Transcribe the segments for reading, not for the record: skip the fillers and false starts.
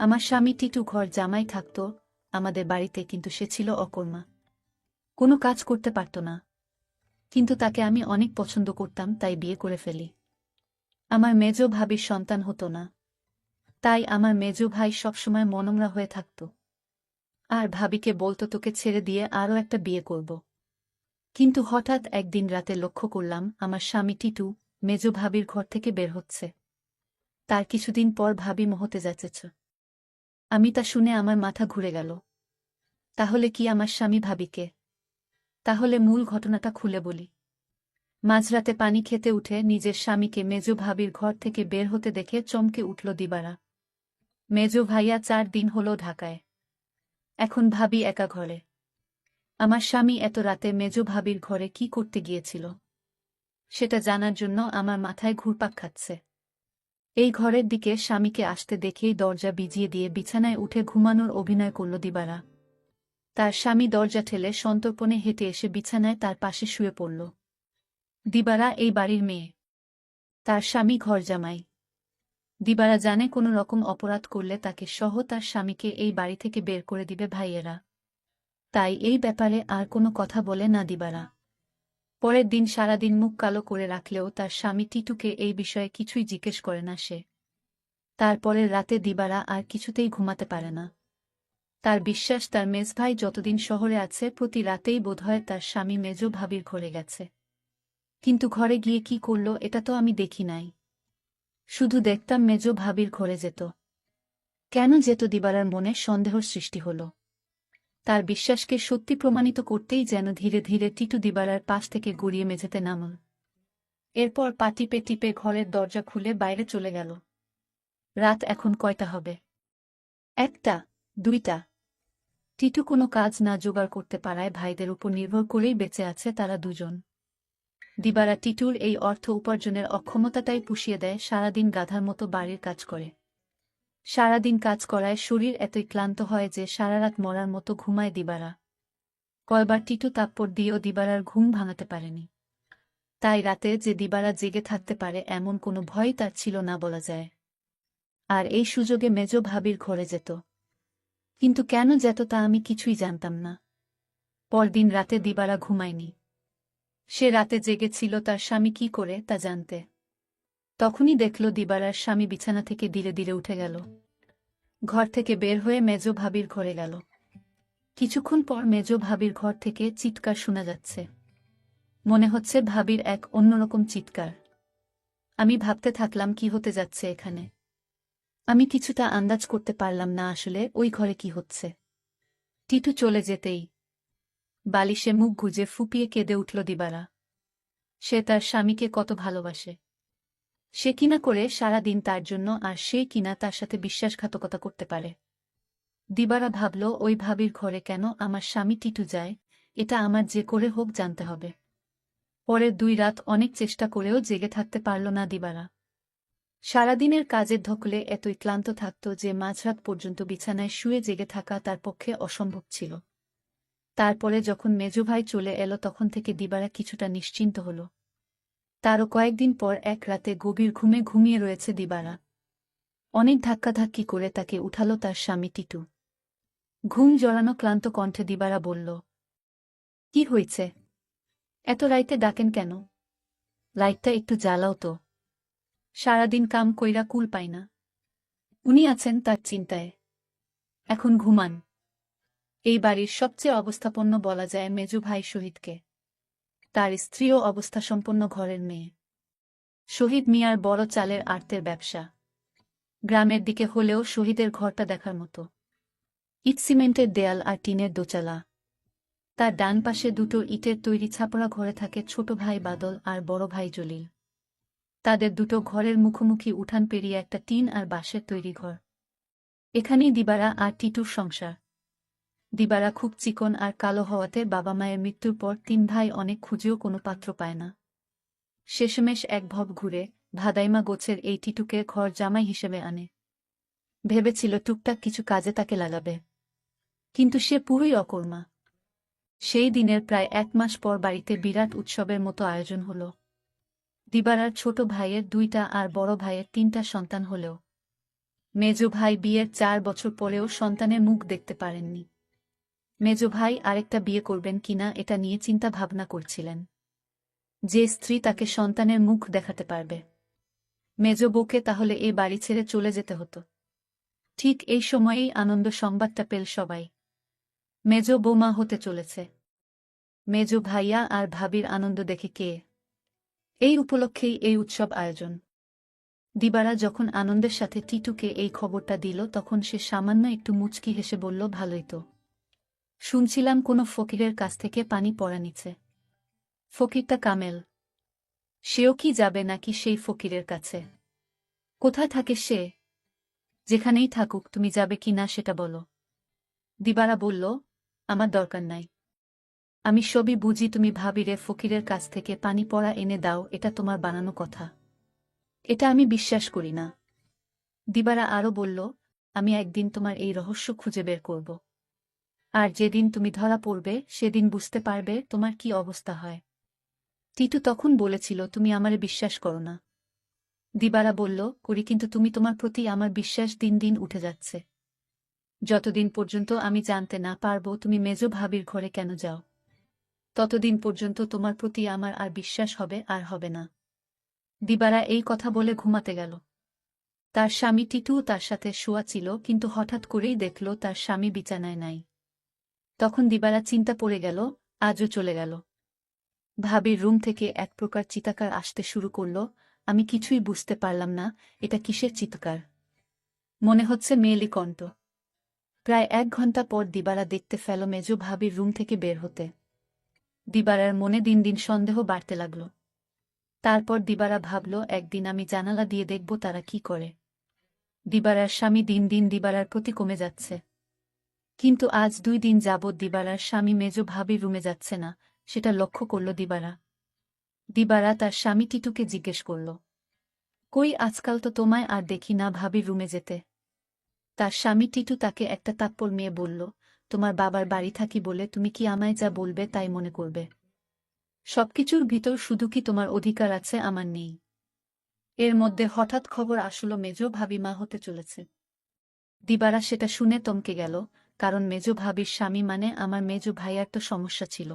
আমার স্বামী টিটু ঘর জামাই থাকত আমাদের বাড়িতে, কিন্তু সে ছিল অকর্মা। কোনো কাজ করতে পারত না। কিন্তু তাকে আমি অনেক পছন্দ করতাম, তাই বিয়ে করে ফেলি। আমার মেজ ভাবির সন্তান হতো না, তাই আমার মেজ ভাই সবসময় মনমরা হয়ে থাকত আর ভাবিকে বলতো তোকে ছেড়ে দিয়ে আরও একটা বিয়ে করব। কিন্তু হঠাৎ একদিন রাতে লক্ষ্য করলাম আমার স্বামী টিটু মেজ ভাবির ঘর থেকে বের হচ্ছে। তার কিছুদিন পর ভাবি মহতে যাচ্ছে। আমি তা শুনে আমার মাথা ঘুরে গেল। তাহলে কি আমার স্বামী ভাবিকে? তাহলে মূল ঘটনাটা খুলে বলি। মাঝরাতে পানি খেতে উঠে নিজের স্বামীকে মেজ ভাবির ঘর থেকে বের হতে দেখে চমকে উঠল দিবারা। মেজ ভাইয়া 4 দিন হলো ঢাকায়। এখন ভাবি একা ঘরে। আমার স্বামী এত রাতে মেজ ভাবির ঘরে কি করতে গিয়েছিল সেটা জানার জন্য আমার মাথায় ঘুরপাক খাচ্ছে। এই ঘরের দিকে স্বামীকে আসতে দেখেই দরজা বিজিয়ে দিয়ে বিছানায় উঠে ঘুমানোর অভিনয় করল দিবারা। তার স্বামী দরজা ঠেলে সন্তর্পণে হেঁটে এসে বিছানায় তার পাশে শুয়ে পড়ল। দিবারা এই বাড়ির মেয়ে, তার স্বামী ঘরজামাই। দিবারা জানে কোনো রকম অপরাধ করলে তাকে সহ তার স্বামীকে এই বাড়ি থেকে বের করে দিবে ভাইয়েরা। তাই এই ব্যাপারে আর কোনো কথা বলে না দিবারা। পরের দিন সারাদিন মুখ কালো করে রাখলেও তার স্বামী টিটুকে এই বিষয়ে কিছুই জিজ্ঞেস করে না সে। তারপরের রাতে দিবারা আর কিছুতেই ঘুমাতে পারে না। তার বিশ্বাস তার মেজভাই যতদিন শহরে আছে প্রতি রাতেই বোধহয় তার স্বামী মেজ ভাবির ঘরে গেছে। কিন্তু ঘরে গিয়ে কি করল এটা তো আমি দেখি নাই। শুধু দেখতাম মেজ ভাবির ঘরে যেত। কেন যেত দিবারার মনে সন্দেহর সৃষ্টি হল। তার বিশ্বাসকে সত্যি প্রমাণিত করতেই যেন ধীরে ধীরে টিটু দিবারার পাশ থেকে গড়িয়ে মেঝেতে নামল। এরপর পা টিপে টিপে ঘরের দরজা খুলে বাইরে চলে গেল। রাত এখন কয়টা হবে? 1টা, 2টা। টিটু কোনো কাজ না জোগাড় করতে পারায় ভাইদের উপর নির্ভর করেই বেঁচে আছে তারা দুজন। দিবারা টিটুর এই অর্থ উপার্জনের অক্ষমতাটাই পুষিয়ে দেয়, সারাদিন গাধার মতো বাড়ির কাজ করে। সারাদিন কাজ করায় শরীর এতই ক্লান্ত হয় যে সারারাত মরার মতো ঘুমায় দিবারা। কয়বার টিটু তাপ্পড় দিয়েও দিবারার ঘুম ভাঙাতে পারেনি। তাই রাতে যে দিবারা জেগে থাকতে পারে এমন কোনো ভয় তার ছিল না বলা যায়। আর এই সুযোগে মেজ ভাবির ঘরে যেত। কিন্তু কেন যেত তা আমি কিছুই জানতাম না। পরদিন রাতে দিবারা ঘুমায়নি। সে রাতে জেগেছিল তার স্বামী কি করে তা জানতে। তখনই দেখল দিবারার স্বামী বিছানা থেকে ধীরে ধীরে উঠে গেল। ঘর থেকে বের হয়ে মেজ ভাবির ঘরে গেল। কিছুক্ষণ পর মেজ ভাবির ঘর থেকে চিৎকার শোনা যাচ্ছে। মনে হচ্ছে ভাবির এক অন্যরকম চিৎকার। আমি ভাবতে থাকলাম কি হতে যাচ্ছে এখানে। আমি কিছুটা আন্দাজ করতে পারলাম না আসলে ওই ঘরে কি হচ্ছে। টিটু চলে যেতেই বালিশে মুখ গুজে ফুপিয়ে কেঁদে উঠল দিবারা। সে তার স্বামীকে কত ভালোবাসে। সে কিনা করে সারাদিন তার জন্য, আর সে কিনা তার সাথে বিশ্বাসঘাতকতা করতে পারে। দিবারা ভাবল ওই ভাবির ঘরে কেন আমার স্বামী টিটু যায়, এটা আমার যে করে হোক জানতে হবে। পরের 2 রাত অনেক চেষ্টা করেও জেগে থাকতে পারল না দিবারা। সারাদিনের কাজের ধকলে এতই ক্লান্ত থাকত যে মাঝরাত পর্যন্ত বিছানায় শুয়ে জেগে থাকা তার পক্ষে অসম্ভব ছিল। তারপরে যখন মেজভাই চলে এলো তখন থেকে দিবারা কিছুটা নিশ্চিন্ত হল। তারও কয়েকদিন পর এক রাতে গভীর ঘুমে ঘুমিয়ে রয়েছে দিবারা। অনেক ধাক্কাধাক্কি করে তাকে উঠালো তার স্বামী টিটু। ঘুম জড়ানো ক্লান্ত কণ্ঠে দিবারা বলল, কি হয়েছে? এত রাইতে ডাকেন কেন? লাইটটা একটু জ্বালাও তো। সারাদিন কাম কইরা কুল পাই না। উনি আছেন তার চিন্তায়। এখন ঘুমান। এই বাড়ির সবচেয়ে অবস্থাপন্ন বলা যায় মেজু ভাই শহীদকে। তার স্ত্রীও অবস্থাসম্পন্ন ঘরের মেয়ে। শহীদ মিয়ার বড় চালের আড়তের ব্যবসা। গ্রামের দিকে হলেও শহীদের ঘরটা দেখার মতো। ইট সিমেন্টের দেয়াল আর টিনের দোচালা। তার ডান পাশে 2টো ইটের তৈরি ছাপড়া ঘরে থাকে ছোট ভাই বাদল আর বড় ভাই জলিল। তাদের 2টো ঘরের মুখোমুখি উঠান পেরিয়ে একটা টিন আর বাঁশের তৈরি ঘর। এখানেই দিবারা আর টিটুর সংসার। দিবারা খুব চিকন আর কালো হওয়াতে বাবা মায়ের মৃত্যুর পর 3 ভাই অনেক খুঁজেও কোনো পাত্র পায় না। শেষমেশ এক ভব ঘুরে ভাদাইমা গোছের এই টিটুকে ঘর জামাই হিসেবে আনে। ভেবেছিল টুকটাক কিছু কাজে তাকে লাগাবে। কিন্তু সে পুরোই অকর্মা। সেই দিনের প্রায় 1 মাস পর বাড়িতে বিরাট উৎসবের মতো আয়োজন হল। দিবারার ছোট ভাইয়ের 2টা আর বড় ভাইয়ের 3টা সন্তান হলেও মেজ ভাই বিয়ের 4 বছর পরেও সন্তানের মুখ দেখতে পারেননি। মেজ ভাই আরেকটা বিয়ে করবেন কিনা এটা নিয়ে চিন্তা ভাবনা করছিলেন। যে স্ত্রী তাকে সন্তানের মুখ দেখাতে পারবে, মেজ বউকে তাহলে এই বাড়ি ছেড়ে চলে যেতে হতো। ঠিক এই সময়েই আনন্দ সংবাদটা পেল সবাই। মেজ বৌমা হতে চলেছে। মেজ ভাইয়া আর ভাবির আনন্দ দেখে কে। এই উপলক্ষেই এই উৎসব আয়োজন। দিবারা যখন আনন্দের সাথে টিটুকে এই খবরটা দিল তখন সে সামান্য একটু মুচকি হেসে বলল, ভালোই তো। শুনছিলাম কোনো ফকিরের কাছ থেকে পানি পড়া নিচ্ছে। ফকিরটা কামেল। সেও কি যাবে নাকি সেই ফকিরের কাছে? কোথায় থাকে সে? যেখানেই থাকুক, তুমি যাবে কি না সেটা বলো। দিবারা বলল, আমার দরকার নাই। আমি সবই বুঝি, তুমি ভাবিরে ফকিরের কাছ থেকে পানি পড়া এনে দাও, এটা তোমার বানানো কথা। এটা আমি বিশ্বাস করি না। দিবারা আরও বলল, আমি একদিন তোমার এই রহস্য খুঁজে বের করব। আর যেদিন তুমি ধরা পড়বে সেদিন বুঝতে পারবে তোমার কি অবস্থা হয়। টিটু তখন বলেছিল, তুমি আমারে বিশ্বাস করো না। দিবারা বলল, করি, কিন্তু তুমি তোমার প্রতি আমার বিশ্বাস দিন দিন উঠে যাচ্ছে। যতদিন পর্যন্ত আমি জানতে না পারবো তুমি মেজ ভাবির ঘরে কেন যাও, ততদিন পর্যন্ত তোমার প্রতি আমার আর বিশ্বাস হবে আর হবে না। দিবারা এই কথা বলে ঘুমাতে গেল। তার স্বামী টিটুও তার সাথে শোয়া ছিল, কিন্তু হঠাৎ করেই দেখল তার স্বামী বিছানায় নাই। তখন দিবারা চিন্তা পড়ে গেল, আজও চলে গেল। ভাবির রুম থেকে এক প্রকার চিৎকার আসতে শুরু করল। আমি কিছুই বুঝতে পারলাম না, এটা কিসের চিৎকার। মনে হচ্ছে মেয়েলি কণ্ঠ। প্রায় 1 ঘণ্টা পর দিবারা দেখতে ফেল মেজ ভাবির রুম থেকে বের হতে। দিবারার মনে দিন দিন সন্দেহ বাড়তে লাগল। তারপর দিবারা ভাবল, একদিন আমি জানালা দিয়ে দেখব তারা কি করে। দিবারার স্বামী দিন দিন দিবারার প্রতি কমে যাচ্ছে। কিন্তু আজ 2 দিন যাবৎ দিবারার স্বামী মেজ ভাবির রুমে যাচ্ছে না, সেটা লক্ষ্য করল দিবারা। দিবারা তার স্বামী টিটুকে জিজ্ঞেস করল, কই, আজকাল তো তোমায় আর দেখি না ভাবির রুমে যেতে। তার স্বামী টিটু তাকে একটা তাপ্পড় মেয়ে বলল, তোমার বাবার বাড়ি থাকি বলে তুমি কি আমায় যা বলবে তাই মনে করবে? সবকিছুর ভিতর শুধু কি তোমার অধিকার আছে, আমার নেই? এর মধ্যে হঠাৎ খবর আসলো মেজ ভাবি মা হতে চলেছে। দিবারা সেটা শুনে থমকে গেল, কারণ মেজ ভাবির স্বামী মানে আমার মেজ ভাইয়ার তো সমস্যা ছিল।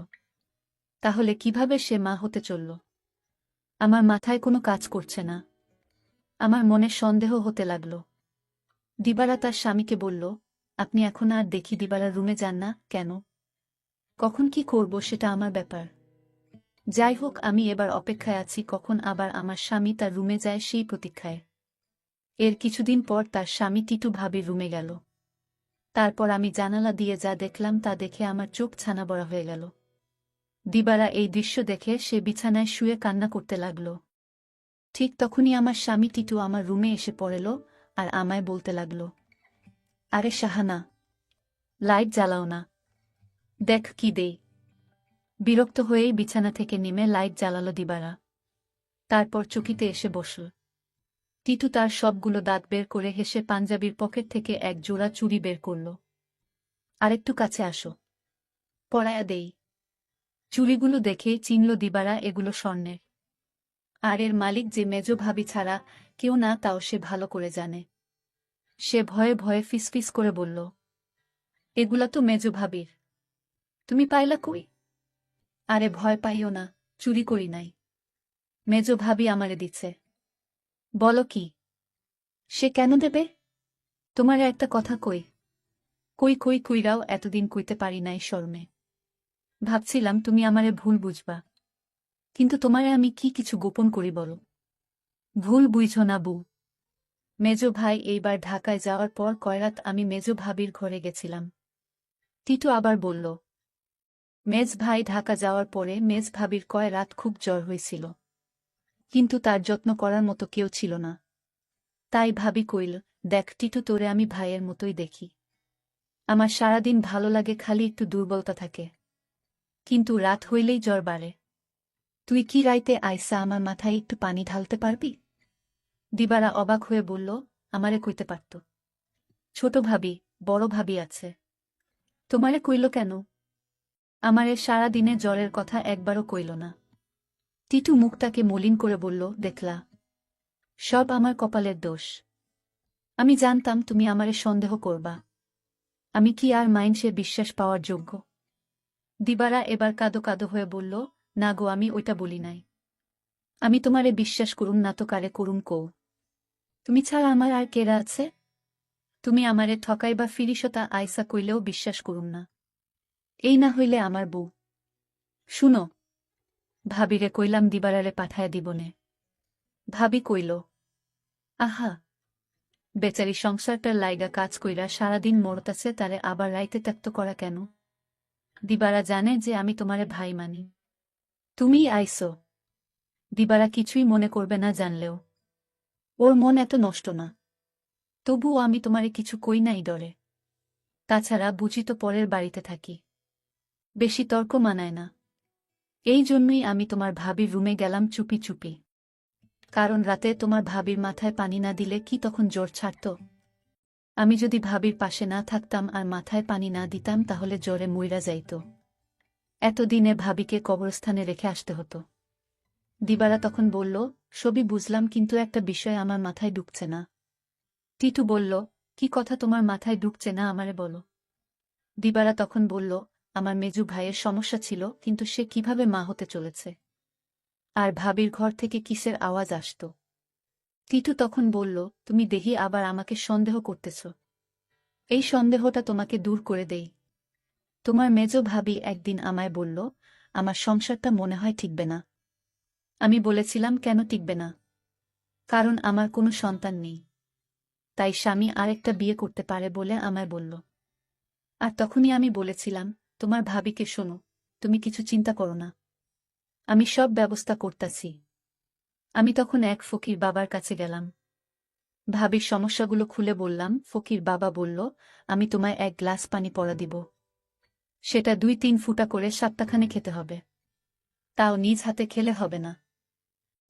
তাহলে কিভাবে সে মা হতে চলল? আমার মাথায় কোনো কাজ করছে না। আমার মনে সন্দেহ হতে লাগল। দিবারা তার স্বামীকে বলল, আপনি এখন আর দেখি দিবারার রুমে যান না কেন? কখন কি করব সেটা আমার ব্যাপার। যাই হোক, আমি এবার অপেক্ষায় আছি কখন আবার আমার স্বামী তার রুমে যায় সেই প্রতীক্ষায়। এর কিছুদিন পর তার স্বামী টিটু ভাবির রুমে গেল। তারপর আমি জানালা দিয়ে যা দেখলাম তা দেখে আমার চোখ ছানা বড়া হয়ে গেল। দিবারা এই দৃশ্য দেখে সে বিছানায় শুয়ে কান্না করতে লাগল। ঠিক তখনই আমার স্বামী টিটু আমার রুমে এসে পড়ল আর আমায় বলতে লাগল, আরে শাহানা, লাইট জ্বালাও না, দেখ কি দেই। বিরক্ত হয়েই বিছানা থেকে নেমে লাইট জ্বালালো দিবারা। তারপর চকিতে এসে বসল। টিটু তার সবগুলো দাঁত বের করে হেসে পাঞ্জাবির পকেট থেকে এক জোড়া চুড়ি বের করল। আরেকটু কাছে আসো, পরায়া দেই। চুড়িগুলো দেখেই চিনল দিবারা এগুলো স্বর্ণের। আর এর মালিক যে মেজ ভাবি ছাড়া কেউ না, তাও সে ভালো করে জানে। সে ভয়ে ভয়ে ফিসফিস করে বলল, এগুলা তো মেজ ভাবির। তুমি পাইলা কই? আরে ভয় পাইও না, চুরি করি নাই। মেজ ভাবি আমারে দিচ্ছে। বলো কি? সে কেন দেবে? তোমারে একটা কথা কই। কই কই কইরাও এতদিন কইতে পারি নাই শর্মে। ভাবছিলাম তুমি আমারে ভুল বুঝবা, কিন্তু তোমারে আমি কি কিছু গোপন করি বলো? ভুল বুঝো না বউ। মেজ ভাই এইবার ঢাকায় যাওয়ার পর কয়রাত আমি মেজ ভাবির ঘরে গেছিলাম। টিটু আবার বলল, মেজ ভাই ঢাকা যাওয়ার পরে মেজ ভাবির কয় রাত খুব জ্বর হয়েছিল, কিন্তু তার যত্ন করার মতো কেউ ছিল না। তাই ভাবি কইল, দেখ টিটু, তোরে আমি ভাইয়ের মতোই দেখি। আমার সারাদিন ভালো লাগে, খালি একটু দুর্বলতা থাকে, কিন্তু রাত হইলেই জ্বর বাড়ে। তুই কি রাইতে আইসা আমার মাথায় একটু পানি ঢালতে পারবি? দিবারা অবাক হয়ে বলল, আমারে কইতে পারত। ছোট ভাবি, বড় ভাবি আছে, তোমারে কইল কেন? আমারে সারা দিনে জ্বরের কথা একবারও কইল না। টিটু মুখটাকে মলিন করে বলল, দেখলা, সব আমার কপালের দোষ। আমি জানতাম তুমি আমারে সন্দেহ করবা। আমি কি আর মাইনষে বিশ্বাস পাওয়ার যোগ্য? দিবারা এবার কাঁদো কাঁদো হয়ে বলল, না গো, আমি ওইটা বলি নাই। আমি তোমারে বিশ্বাস করুম না তো কারে করুম কও? তুমি ছাড়া আমার আর কেরা আছে? তুমি আমারে ঠকাইবা ফিরিসতা আইসা কইলেও বিশ্বাস করুম না। এই না হইলে আমার বউ। শুনো, ভাবিরে কইলাম দিবারারে পাঠায় দিবনে। ভাবি কইল, আহা, বেচারি সংসারটার লাইগা কাজ কইরা সারাদিন মরতাছে, তারে আবার রাইতে ত্যাক্ত করা কেন? দিবারা জানে যে আমি তোমারে ভাই মানি। তুমিই আইসো। দিবারা কিছুই মনে করবে না জানলেও। ওর মন এত নষ্ট না। তবুও আমি তোমারে কিছু কই নাই ডরে। তাছাড়া বুঝি তো পরের বাড়িতে থাকি। বেশি তর্ক মানায় না। এই জন্যই আমি তোমার ভাবির রুমে গেলাম চুপি চুপি। কারণ রাতে তোমার ভাবির মাথায় পানি না দিলে কি তখন জ্বর ছাড়ত? আমি যদি ভাবির পাশে না থাকতাম আর মাথায় পানি না দিতাম তাহলে জ্বরে মইরা যাইত। এতদিনে ভাবিকে কবরস্থানে রেখে আসতে হতো। দিবারা তখন বলল, সবই বুঝলাম, কিন্তু একটা বিষয় আমার মাথায় ঢুকছে না। টিটু বলল, কি কথা তোমার মাথায় ঢুকছে না আমারে বলো। দিবারা তখন বলল, আমার মেজু ভাইয়ের সমস্যা ছিল, কিন্তু সে কিভাবে মা হতে চলেছে। আর ভাবির ঘর থেকে কিসের আওয়াজ আসত। টিটু তখন বলল, তুমি দেহি আবার আমাকে সন্দেহ করতেছ। এই সন্দেহটা তোমাকে দূর করে দেই। তোমার মেজো ভাবি একদিন আমায় বলল, আমার সংসারটা মনে হয় টিকবে না। আমি বলেছিলাম, কেন টিকবে না? কারণ আমার কোনো সন্তান নেই। তাই স্বামী আরেকটা বিয়ে করতে পারে বলে আমায় বলল। আর তখনই আমি বলেছিলাম, তোমার ভাবিকে শোনো, তুমি কিছু চিন্তা করো না, আমি সব ব্যবস্থা করতাছি। আমি তখন এক ফকির বাবার কাছে গেলাম। ভাবির সমস্যাগুলো খুলে বললাম। ফকির বাবা বলল, আমি তোমায় এক গ্লাস পানি পড়া দিব। সেটা 2-3 ফুটা করে সপ্তাহখানে খেতে হবে। তাও নিজ হাতে খেলে হবে না,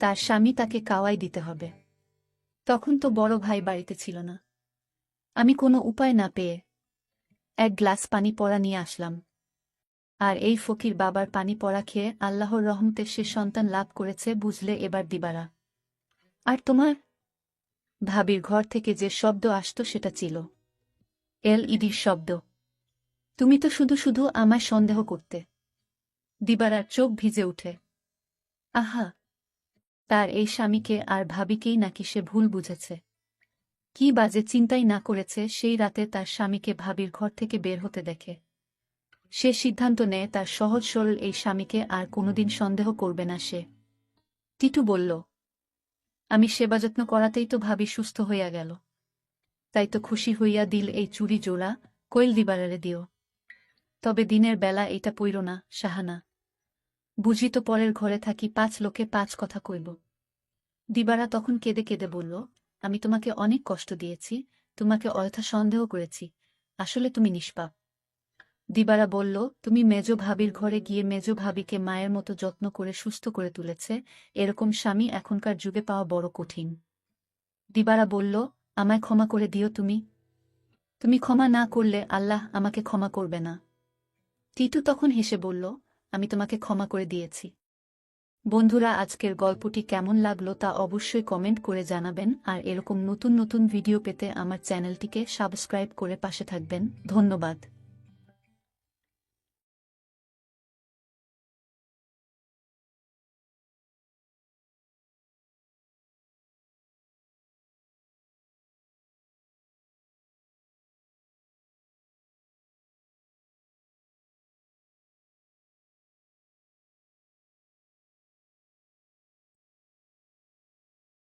তার স্বামী তাকে কাওয়াই দিতে হবে। তখন তো বড় ভাই বাড়িতে ছিল না। আমি কোনো উপায় না পেয়ে এক গ্লাস পানি পড়া নিয়ে আসলাম। আর এই ফকির বাবার পানি পড়া খেয়ে আল্লাহর রহমতে সে সন্তান লাভ করেছে, বুঝলে এবার দিবারা। আর তোমার ভাবির ঘর থেকে যে শব্দ আসত সেটা ছিল এলইডির শব্দ। তুমি তো শুধু শুধু আমায় সন্দেহ করতে। দিবারার চোখ ভিজে উঠে। আহা, তার এই স্বামীকে আর ভাবিকেই নাকি সে ভুল বুঝেছে। কি বাজে চিন্তাই না করেছে সেই রাতে তার স্বামীকে ভাবির ঘর থেকে বের হতে দেখে। সে সিদ্ধান্ত নেয় তার সহজ সরল এই স্বামীকে আর কোনোদিন সন্দেহ করবে না সে। টিটু বলল, আমি সেবাযত্ন করাতেই তো ভাবি সুস্থ হইয়া গেল। তাই তো খুশি হইয়া দিল এই চুরি জোড়া, কইল দিবারারে দিও। তবে দিনের বেলা এটা পইর না, সাহানা। বুঝি তো পরের ঘরে থাকি, 5 লোকে 5 কথা কইব। দিবারা তখন কেঁদে কেঁদে বলল, আমি তোমাকে অনেক কষ্ট দিয়েছি, তোমাকে অযথা সন্দেহ করেছি, আসলে তুমি নিষ্পাপ। দিবারা বলল, তুমি মেজো ভাবির ঘরে গিয়ে মেজো ভাবিকে মায়ের মতো যত্ন করে সুস্থ করে তুলেছে, এরকম স্বামী এখনকার যুগে পাওয়া বড় কঠিন। দিবারা বলল, আমায় ক্ষমা করে দিও তুমি। তুমি ক্ষমা না করলে আল্লাহ আমাকে ক্ষমা করবে না। টিটু তখন হেসে বলল, আমি তোমাকে ক্ষমা করে দিয়েছি। বন্ধুরা, আজকের গল্পটি কেমন লাগলো তা অবশ্যই কমেন্ট করে জানাবেন, আর এরকম নতুন নতুন ভিডিও পেতে আমার চ্যানেলটিকে সাবস্ক্রাইব করে পাশে থাকবেন। ধন্যবাদ।